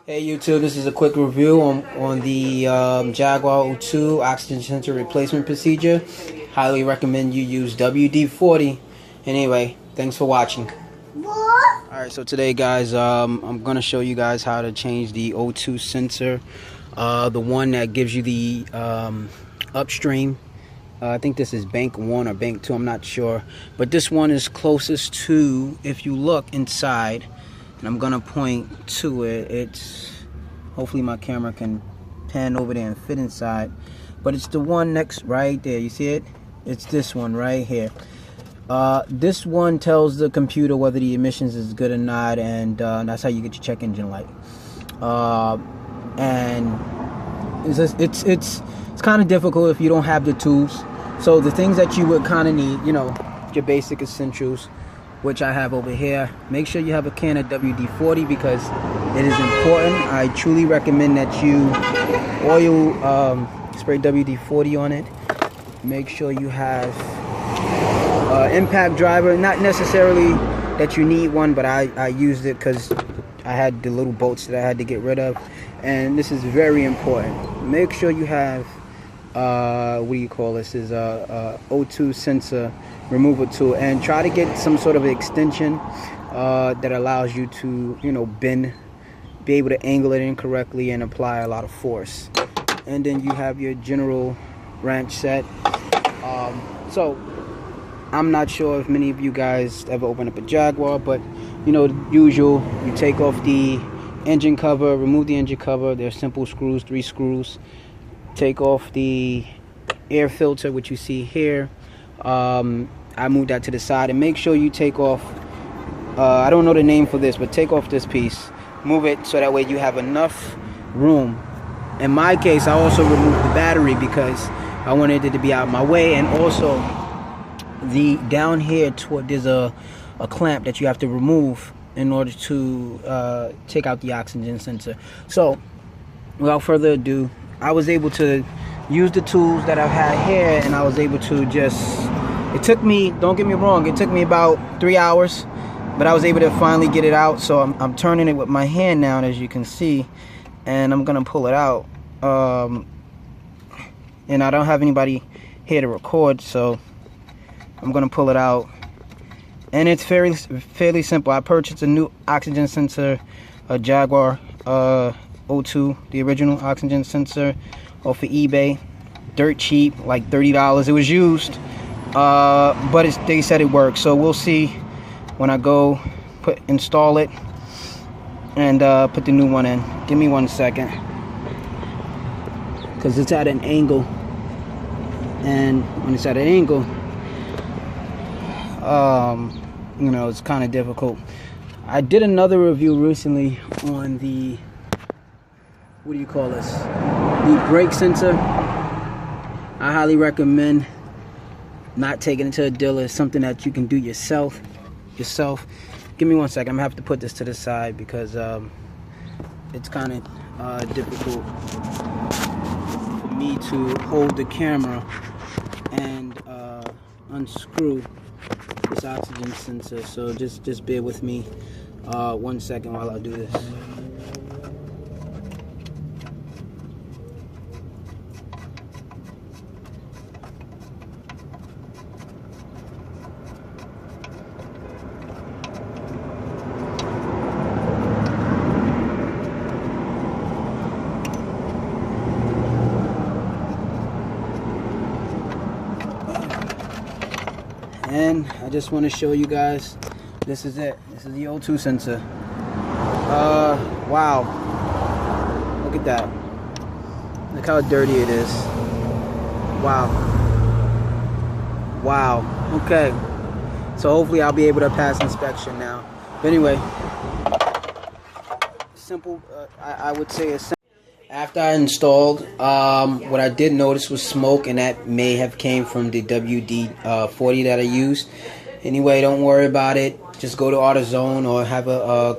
Hey YouTube, this is a quick review on the Jaguar X oxygen sensor replacement procedure. Highly recommend you use WD-40. Anyway, thanks for watching. Alright, so today guys, I'm going to show you guys how to change the O2 sensor. The one that gives you the upstream. I think this is bank 1 or bank 2, I'm not sure. But this one is closest to, if you look inside, and I'm gonna point to it, it's, hopefully my camera can pan over there and fit inside, but it's the one next right there, you see it? It's this one right here. This one tells the computer whether the emissions is good or not, and that's how you get your check engine light. And it's kind of difficult if you don't have the tools. So the things that you would kind of need, you know, your basic essentials, which I have over here. Make sure you have a can of WD-40 because it is important. I truly recommend that you oil spray WD-40 on it. Make sure you have impact driver. Not necessarily that you need one, but I used it because I had the little bolts that I had to get rid of. And this is very important. Make sure you have what do you call this? Is a O2 sensor removal tool, and try to get some sort of extension that allows you to, you know, be able to angle it in correctly and apply a lot of force. And then you have your general wrench set. So I'm not sure if many of you guys ever open up a Jaguar, but you know, the usual, you take off the engine cover, remove the engine cover. They're simple screws, 3 screws. Take off the air filter, which you see here. I moved that to the side, and make sure you take off, I don't know the name for this, but take off this piece. Move it so that way you have enough room. In my case, I also removed the battery because I wanted it to be out of my way, and also the down here there's a clamp that you have to remove in order to take out the oxygen sensor. So without further ado, I was able to use the tools that I've had here, and I was able to just, it took me, don't get me wrong, it took me about 3 hours, but I was able to finally get it out. So I'm turning it with my hand now, as you can see, and I'm gonna pull it out. And I don't have anybody here to record, so I'm gonna pull it out. And it's fairly simple. I purchased a new oxygen sensor, a Jaguar O2, the original oxygen sensor, off of eBay, dirt cheap, like $30. It was used, but they said it works. So we'll see when I go install it and put the new one in. Give me 1 second, because it's at an angle, and when it's at an angle, you know, it's kind of difficult. I did another review recently on the, what do you call this, the brake sensor. I highly recommend not taking it to a dealer. It's something that you can do yourself. Give me 1 second. I'm gonna have to put this to the side because it's kind of difficult for me to hold the camera and unscrew this oxygen sensor. So just bear with me 1 second while I do this. And I just want to show you guys, this is it. This is the O2 sensor. Wow. Look at that. Look how dirty it is. Wow. Wow. Okay. So hopefully I'll be able to pass inspection now. But anyway, simple, I would say it's simple. After I installed, what I did notice was smoke, and that may have came from the WD-40 that I used. Anyway, don't worry about it. Just go to AutoZone or have a